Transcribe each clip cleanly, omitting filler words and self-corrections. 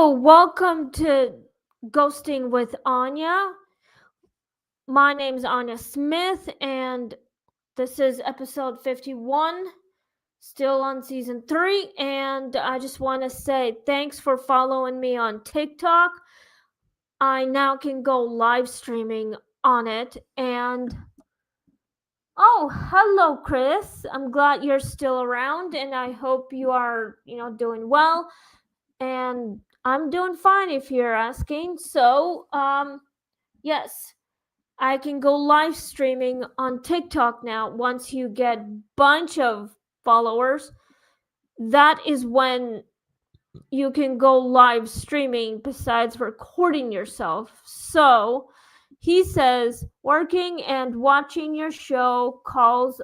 welcome to Ghosting with Anya. My name's Anya Smith, and this is episode 51, still on season 3. And I just want to say thanks for following me on TikTok. I now can go live streaming on it. And oh, hello, Chris. I'm glad you're still around, and I hope you are, doing well. And I'm doing fine if you're asking. So, yes, I can go live streaming on TikTok now. Once you get bunch of followers, that is when you can go live streaming besides recording yourself. So, he says working and watching your show calls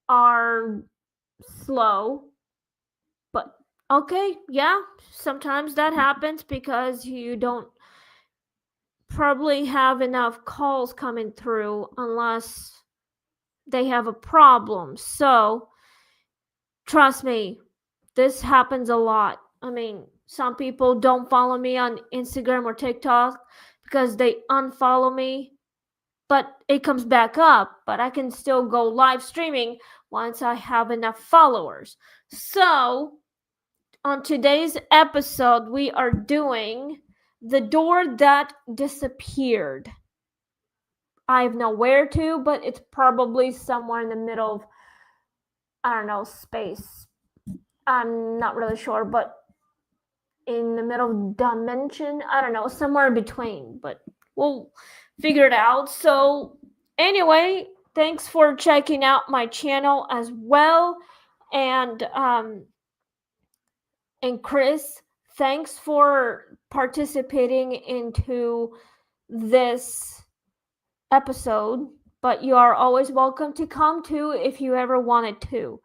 are slow. But okay, yeah, sometimes that happens because you don't probably have enough calls coming through unless they have a problem. So, trust me, this happens a lot. I mean, some people don't follow me on Instagram or TikTok because they unfollow me, but it comes back up. But I can still go live streaming once I have enough followers. So, on today's episode, we are doing The Door That Disappeared. I have nowhere to, but it's probably somewhere in the middle of, I don't know, space. I'm not really sure, but in the middle of dimension, I don't know, somewhere in between, but we'll figure it out. So, anyway, thanks for checking out my channel as well. And Chris, thanks for participating into this episode, but you are always welcome to come too if you ever wanted to.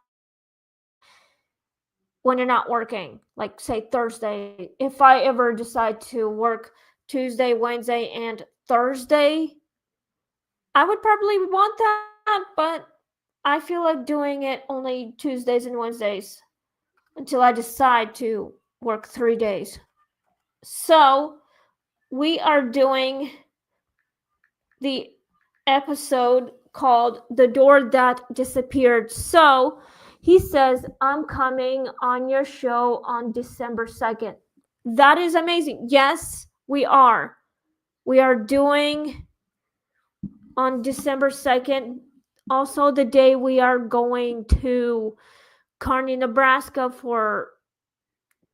When you're not working, like say Thursday, if I ever decide to work Tuesday, Wednesday, and Thursday, I would probably want that, but I feel like doing it only Tuesdays and Wednesdays until I decide to work 3 days. So, we are doing the episode called The Door That Disappeared. So, he says, I'm coming on your show on December 2nd. That is amazing. Yes, we are. We are doing on December 2nd, also the day we are going to Kearney, Nebraska for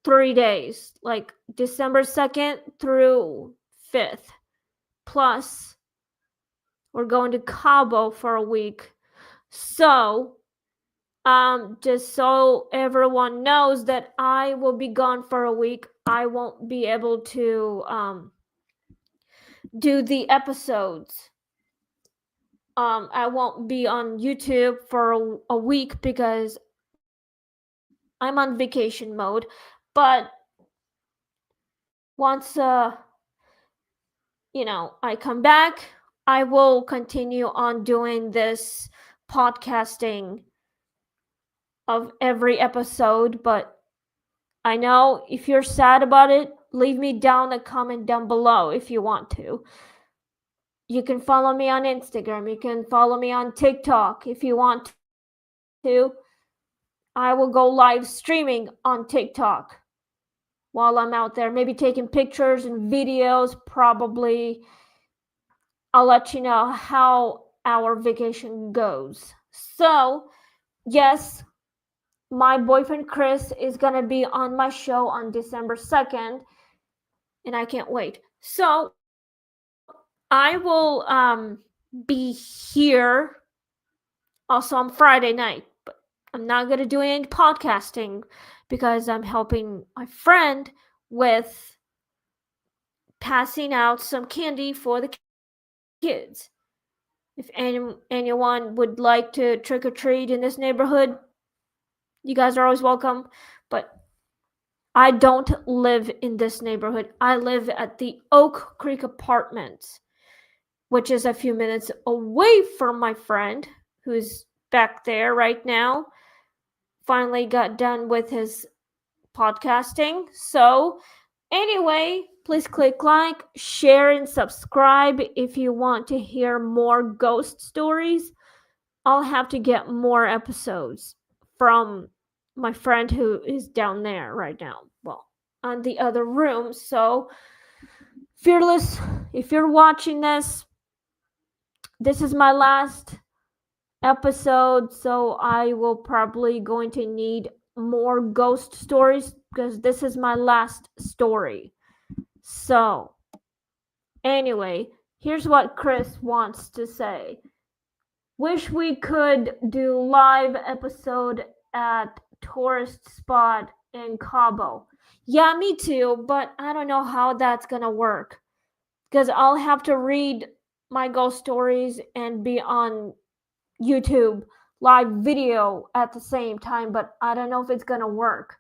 3 days, like December 2nd through 5th. Plus, we're going to Cabo for a week. So, just so everyone knows that I will be gone for a week. I won't be able to do the episodes. I won't be on YouTube for a week because I'm on vacation mode. But once I come back, I will continue on doing this podcasting of every episode. But I know if you're sad about it, leave me down a comment down below if you want to. You can follow me on Instagram. You can follow me on TikTok if you want to. I will go live streaming on TikTok while I'm out there, maybe taking pictures and videos. Probably I'll let you know how our vacation goes. So, yes, my boyfriend Chris is gonna be on my show on December 2nd, and I can't wait. So, I will be here also on Friday night, but I'm not gonna do any podcasting because I'm helping my friend with passing out some candy for the kids. If anyone would like to trick or treat in this neighborhood, you guys are always welcome. But I don't live in this neighborhood. I live at the Oak Creek Apartments, which is a few minutes away from my friend who's back there right now. Finally got done with his podcasting. So, anyway, please click like, share, and subscribe if you want to hear more ghost stories. I'll have to get more episodes from my friend who is down there right now. Well, on the other room. So, Fearless, if you're watching this is my last episode, so I will probably going to need more ghost stories because this is my last story. So, anyway, here's what Chris wants to say. Wish we could do live episode at tourist spot in Cabo. Yeah, me too, but I don't know how that's gonna work. Because I'll have to read my ghost stories and be on YouTube live video at the same time, but I don't know if it's gonna work.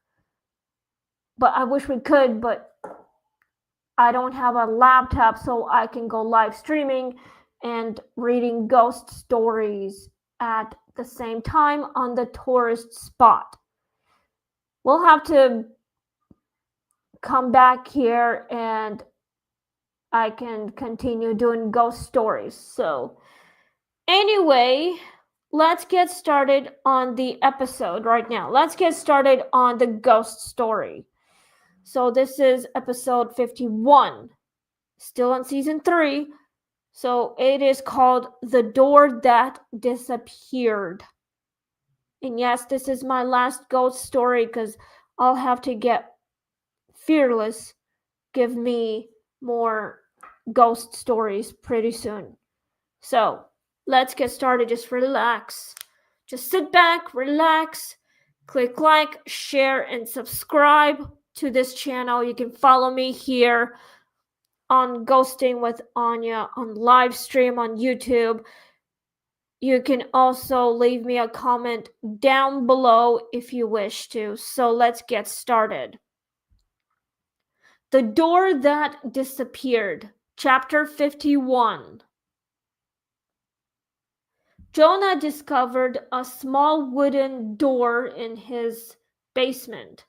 But I wish we could, but I don't have a laptop so I can go live streaming and reading ghost stories at the same time on the tourist spot. We'll have to come back here and I can continue doing ghost stories. So, anyway, let's get started on the episode right now. Let's get started on the ghost story. So, this is episode 51, still on season 3. So, it is called The Door That Disappeared. And yes, this is my last ghost story because I'll have to get Fearless give me more ghost stories pretty soon. So, let's get started. Just relax. Just sit back, relax, click like, share, and subscribe to this channel. You can follow me here on Ghosting with Anya on live stream on YouTube. You can also leave me a comment down below if you wish to. So let's get started. The Door That Disappeared, Chapter 51. Jonah discovered a small wooden door in his basement,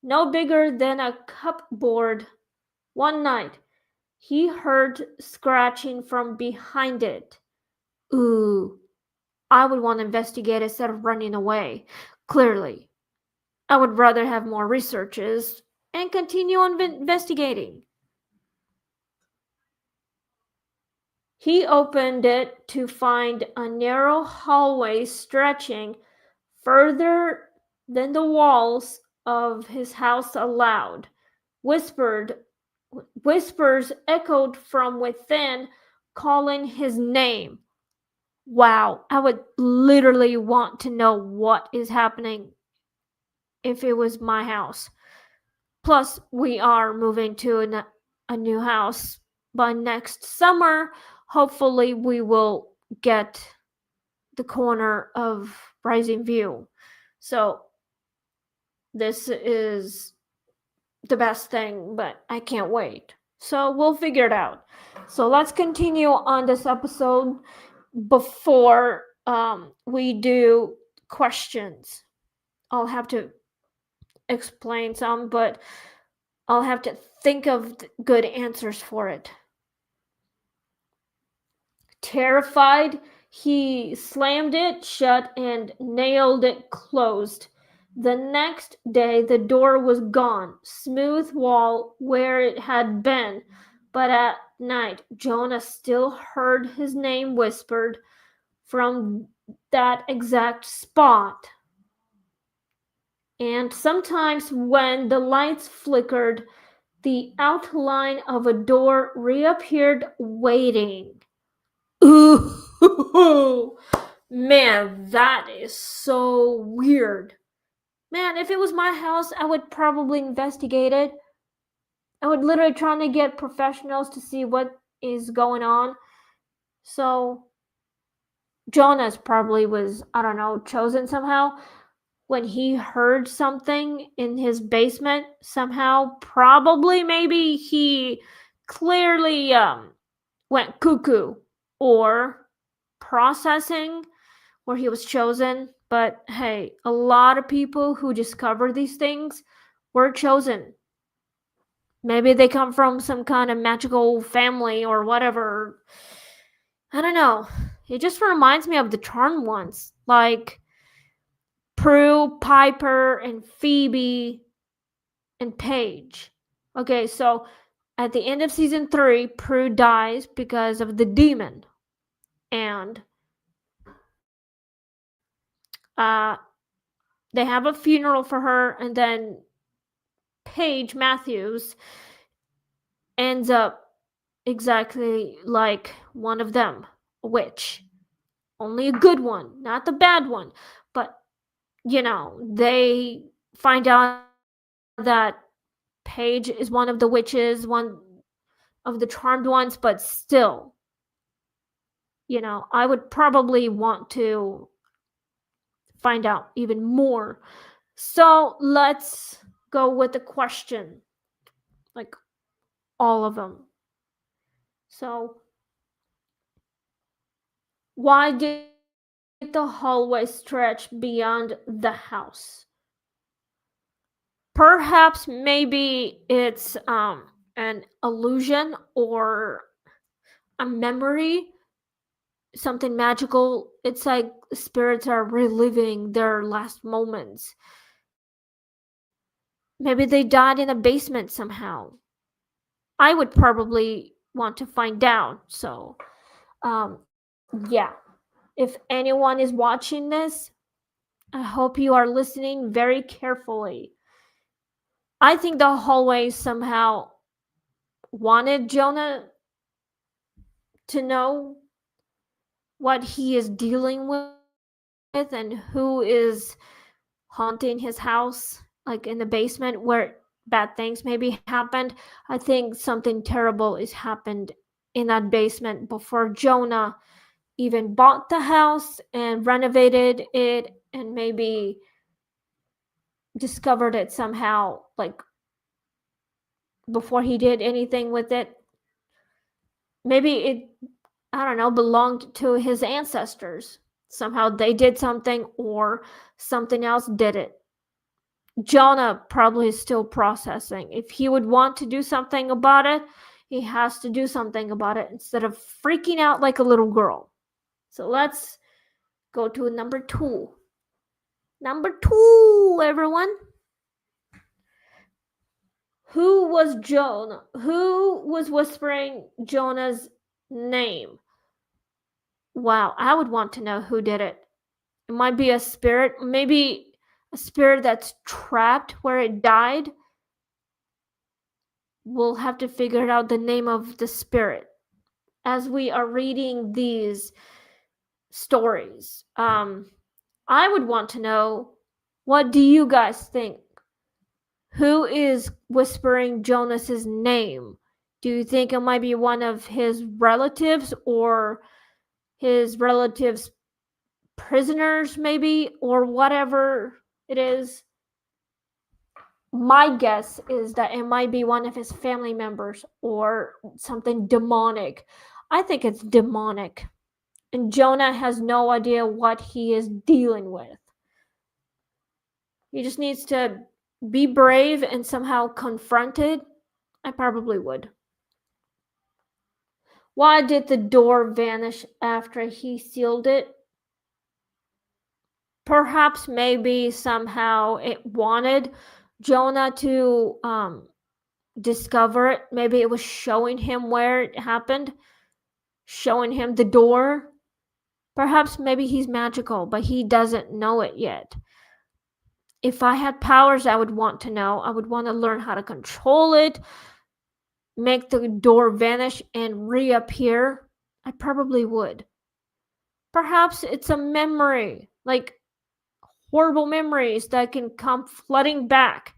no bigger than a cupboard. One night, he heard scratching from behind it. Ooh, I would want to investigate instead of running away. Clearly, I would rather have more researches and continue on investigating. He opened it to find a narrow hallway stretching further than the walls of his house allowed. Whispers echoed from within, calling his name. Wow, I would literally want to know what is happening if it was my house. Plus, we are moving to a new house by next summer. Hopefully, we will get the corner of Rising View. So, this is the best thing, but I can't wait. So, we'll figure it out. So, let's continue on this episode before we do questions. I'll have to explain some, but I'll have to think of good answers for it. Terrified, he slammed it shut and nailed it closed. The next day, the door was gone, smooth wall where it had been, but at night, Jonah still heard his name whispered from that exact spot. And sometimes when the lights flickered, the outline of a door reappeared waiting. Ooh, man, that is so weird. Man, if it was my house, I would probably investigate it. I would literally try to get professionals to see what is going on. So, Jonas probably was, I don't know, chosen somehow. When he heard something in his basement somehow, probably maybe he clearly went cuckoo or processing where he was chosen. But hey, a lot of people who discover these things were chosen. Maybe they come from some kind of magical family or whatever. I don't know. It just reminds me of the Charmed ones, like Prue, Piper, and Phoebe and Paige. Okay, so at the end of season 3, Prue dies because of the demon. And uh, they have a funeral for her, and then Paige Matthews ends up exactly like one of them, a witch. Only a good one, not the bad one. But, they find out that Paige is one of the witches, one of the charmed ones, but still, I would probably want to find out even more. So let's go with the question, like all of them. So, why did the hallway stretch beyond the house? Perhaps maybe it's an illusion or a memory, something magical. It's like spirits are reliving their last moments. Maybe they died in a basement somehow. I would probably want to find out. So, um, yeah. If anyone is watching this, I hope you are listening very carefully. I think the hallway somehow wanted Jonah to know what he is dealing with and who is haunting his house, like in the basement where bad things maybe happened. I think something terrible is happened in that basement before Jonah even bought the house and renovated it and maybe discovered it somehow, like before he did anything with it. Maybe it, I don't know, belonged to his ancestors. Somehow they did something or something else did it. Jonah probably is still processing. If he would want to do something about it, he has to do something about it instead of freaking out like a little girl. So let's go to number 2. Number 2, everyone. Who was Jonah? Who was whispering Jonah's name? Wow, I would want to know who did it. It might be a spirit, maybe a spirit that's trapped where it died. We'll have to figure out the name of the spirit as we are reading these stories. I would want to know, what do you guys think? Who is whispering Jonas's name? Do you think it might be one of his relatives or his relatives' prisoners, maybe, or whatever it is? My guess is that it might be one of his family members or something demonic. I think it's demonic. And Jonah has no idea what he is dealing with. He just needs to be brave and somehow confront it. I probably would. Why did the door vanish after he sealed it? Perhaps maybe somehow it wanted Jonah to discover it. Maybe it was showing him where it happened, showing him the door. Perhaps maybe he's magical, but he doesn't know it yet. If I had powers, I would want to know. I would want to learn how to control it, make the door vanish and reappear. I probably would. Perhaps it's a memory, like horrible memories that can come flooding back.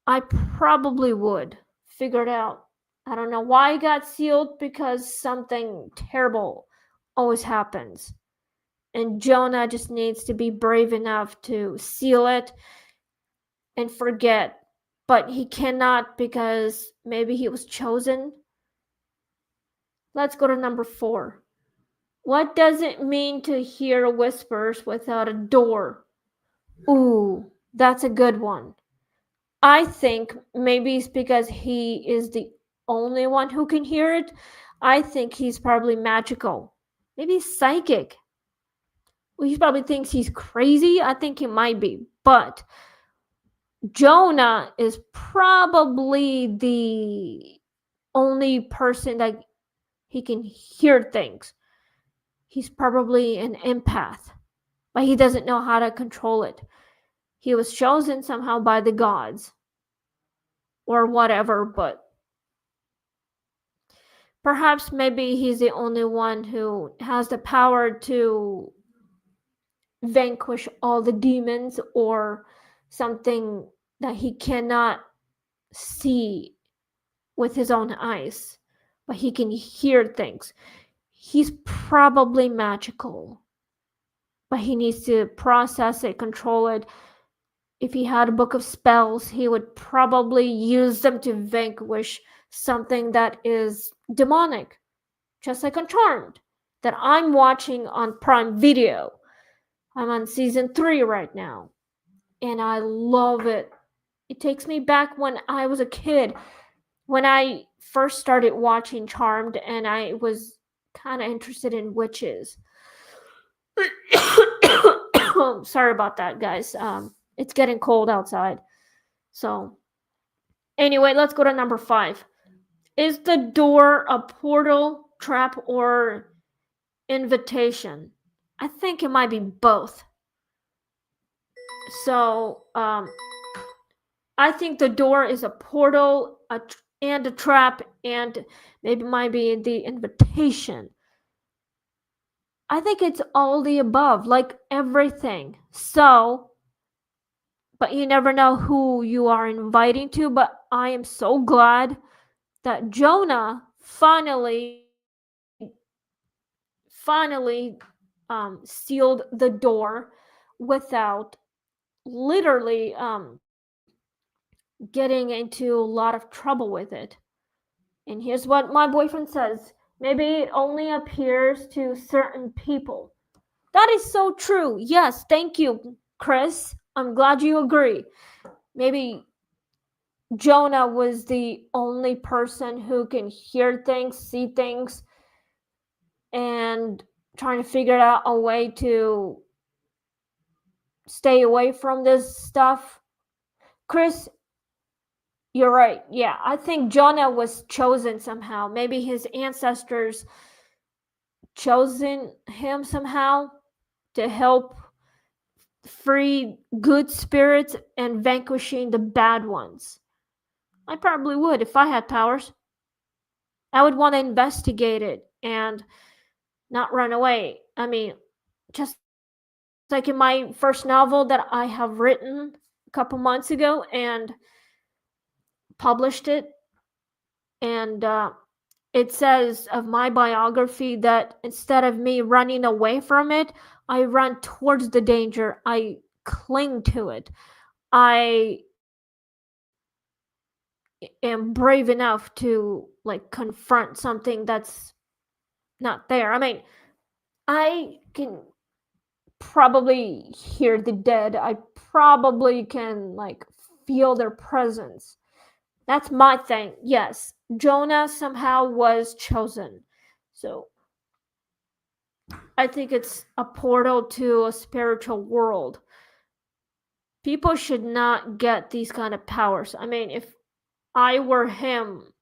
I probably would figure it out. I don't know why it got sealed, because something terrible always happens. And Jonah just needs to be brave enough to seal it and forget. But he cannot, because maybe he was chosen. Let's go to number 4. What does it mean to hear whispers without a door? Ooh, that's a good one. I think maybe it's because he is the only one who can hear it. I think he's probably magical. Maybe he's psychic. Well, he probably thinks he's crazy. I think he might be. But Jonah is probably the only person that he can hear things. He's probably an empath, but he doesn't know how to control it. He was chosen somehow by the gods or whatever, but perhaps maybe he's the only one who has the power to vanquish all the demons or something that he cannot see with his own eyes, but he can hear things. He's probably magical, but he needs to process it, control it. If he had a book of spells, he would probably use them to vanquish something that is demonic, just like Uncharmed, that I'm watching on Prime Video. I'm on season 3 right now, and I love it. It takes me back when I was a kid, when I first started watching Charmed, and I was kind of interested in witches. Sorry about that, guys. It's getting cold outside. So, anyway, let's go to number 5. Is the door a portal, trap, or invitation? I think it might be both. So, I think the door is a portal and a trap, and maybe might be the invitation. I think it's all the above, like everything. So, but you never know who you are inviting to. But I am so glad that Jonah finally sealed the door without literally getting into a lot of trouble with it. And here's what my boyfriend says: maybe it only appears to certain people. That is so true. Yes, thank you, Chris. I'm glad you agree. Maybe Jonah was the only person who can hear things, see things, and trying to figure out a way to stay away from this stuff. Chris, you're right. Yeah, I think Jonah was chosen somehow. Maybe his ancestors chosen him somehow to help free good spirits and vanquishing the bad ones. I probably would if I had powers. I would want to investigate it and not run away. I mean, just like in my first novel that I have written a couple months ago and published it, and it says of my biography that instead of me running away from it, I run towards the danger. I cling to it. I am brave enough to like confront something that's not there. I mean, I can probably hear the dead. I probably can like feel their presence. That's my thing. Yes, Jonah somehow was chosen. So I think it's a portal to a spiritual world. People should not get these kind of powers. I mean, if I were him,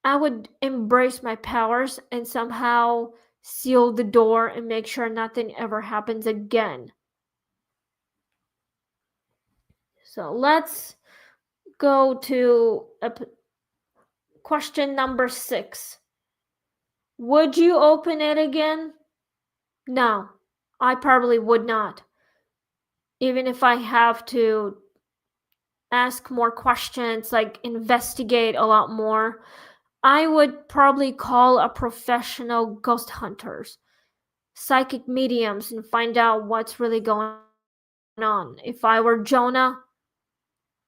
I would embrace my powers and somehow seal the door and make sure nothing ever happens again. So let's go to question number 6. Would you open it again? No, I probably would not. Even if I have to ask more questions, like investigate a lot more, I would probably call a professional ghost hunters, psychic mediums, and find out what's really going on. If I were Jonah,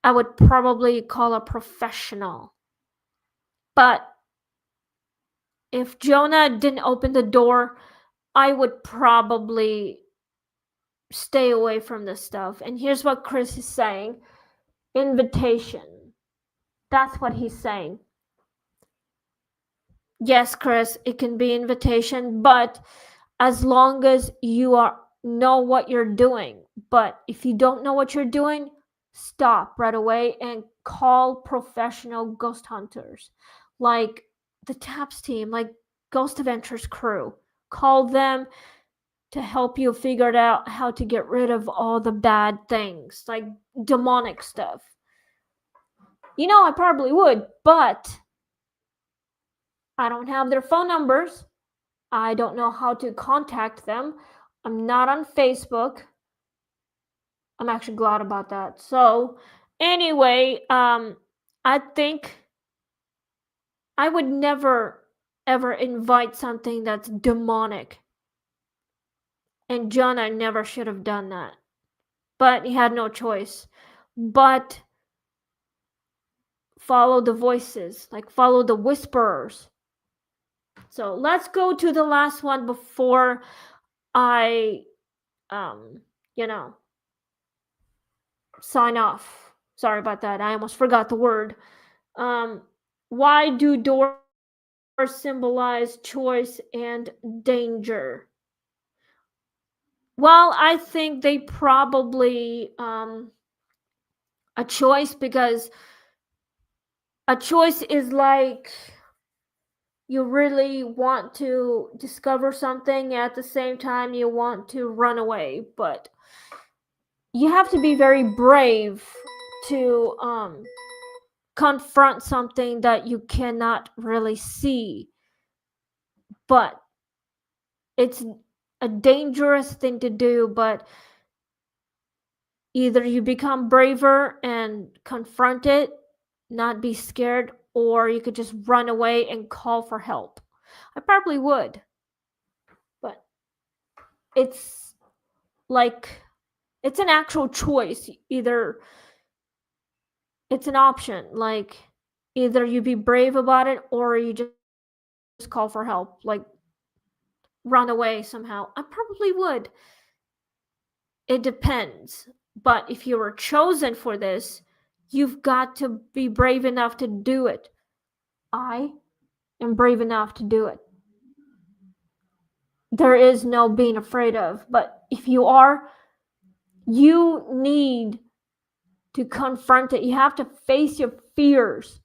I would probably call a professional. But if Jonah didn't open the door, I would probably stay away from this stuff. And here's what Chris is saying: invitation. That's what he's saying. Yes, Chris, it can be invitation, but as long as you know what you're doing. But if you don't know what you're doing, stop right away and call professional ghost hunters, like the TAPS team, like Ghost Adventures crew. Call them to help you figure out how to get rid of all the bad things, like demonic stuff. I probably would, but I don't have their phone numbers. I don't know how to contact them. I'm not on Facebook. I'm actually glad about that. So, anyway, I think I would never ever invite something that's demonic. And Jonah never should have done that. But he had no choice. But follow the voices, like follow the whisperers. So let's go to the last one before I, you know, sign off. Sorry about that. I almost forgot the word. Why do doors symbolize choice and danger? Well, I think they probably a choice, because a choice is like you really want to discover something, at the same time you want to run away, but you have to be very brave to confront something that you cannot really see, but it's a dangerous thing to do. But either you become braver and confront it, not be scared, or you could just run away and call for help. I probably would, but it's like it's an actual choice. Either it's an option, like either you be brave about it or you just call for help, like run away somehow. I probably would. It depends. But if you were chosen for this, you've got to be brave enough to do it. I am brave enough to do it. There is no being afraid of. But if you are, you need to confront it. You have to face your fears.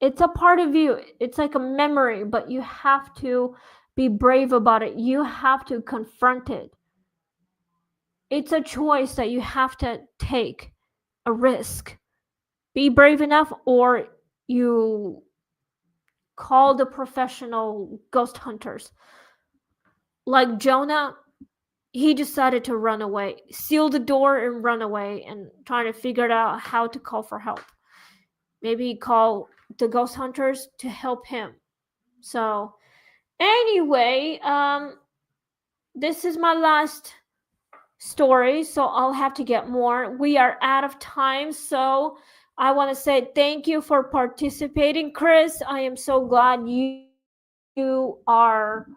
It's a part of you. It's like a memory, but you have to be brave about it. You have to confront it. It's a choice that you have to take, a risk. Be brave enough, or you call the professional ghost hunters. Like Jonah, he decided to run away, seal the door and run away, and trying to figure out how to call for help. Maybe call the ghost hunters to help him. So anyway, this is my last story, so I'll have to get more. We are out of time, so I want to say thank you for participating, Chris. I am so glad you are,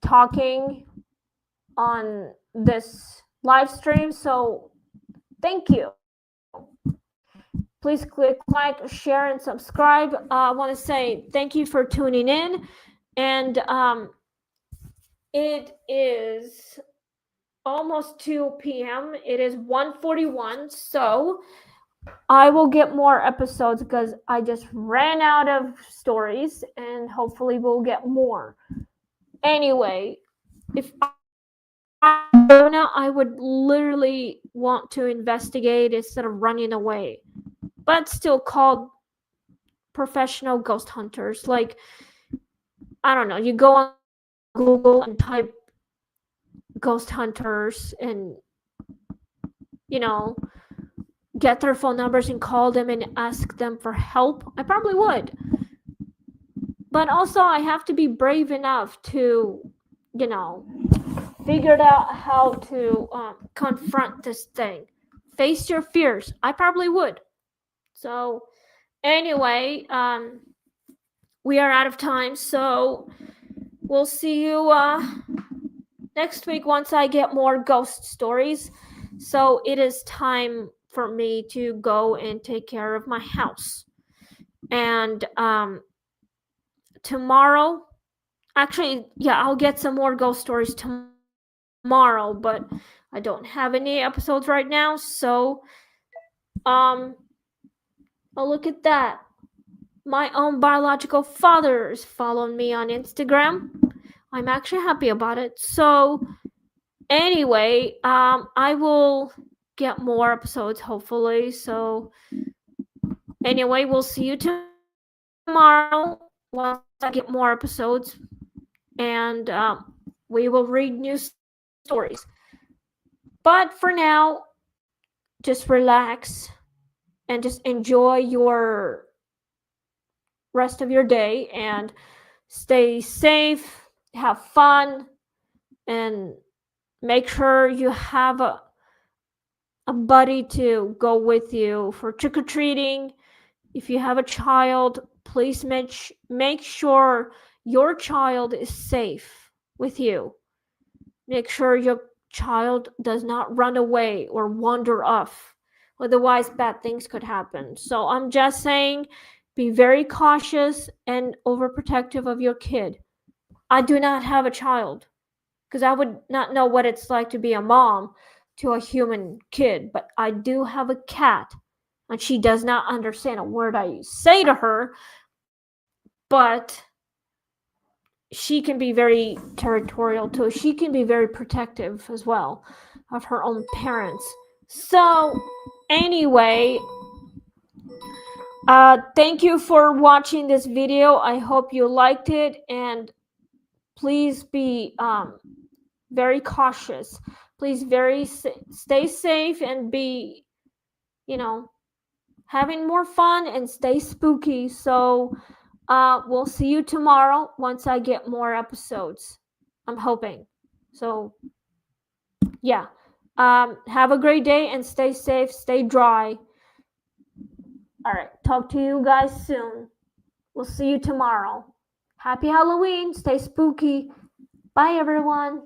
talking on this live stream. So thank you. Please click like, share, and subscribe. I want to say thank you for tuning in, and it is almost 2 p.m. It is 1:41, so I will get more episodes because I just ran out of stories, and hopefully we'll get more. Anyway, if I would literally want to investigate instead of running away, but still called professional ghost hunters. Like, I don't know, you go on Google and type ghost hunters and, get their phone numbers and call them and ask them for help. I probably would. But also, I have to be brave enough to, figure out how to confront this thing. Face your fears. I probably would. So, anyway, we are out of time. So, we'll see you next week once I get more ghost stories. So it is time for me to go and take care of my house. And tomorrow, actually, yeah, I'll get some more ghost stories tomorrow, but I don't have any episodes right now. So, um, oh, look at that. My own biological father is following me on Instagram. I'm actually happy about it. So, anyway, I will get more episodes hopefully. So, anyway, we'll see you tomorrow once I get more episodes, and we will read new stories. But for now, just relax and just enjoy your rest of your day and stay safe, have fun, and make sure you have a buddy to go with you for trick or treating. If you have a child, please make sure your child is safe with you. Make sure your child does not run away or wander off. Otherwise, bad things could happen. So I'm just saying, be very cautious and overprotective of your kid. I do not have a child because I would not know what it's like to be a mom to a human kid, but I do have a cat, and she does not understand a word I say to her, but she can be very territorial too. She can be very protective as well of her own parents. So, anyway, thank you for watching this video. I hope you liked it, and please be very cautious. Please stay safe and be, you know, having more fun and stay spooky. So, we'll see you tomorrow once I get more episodes. I'm hoping. So, yeah. Have a great day and stay safe, stay dry. All right. Talk to you guys soon. We'll see you tomorrow. Happy Halloween. Stay spooky. Bye, everyone.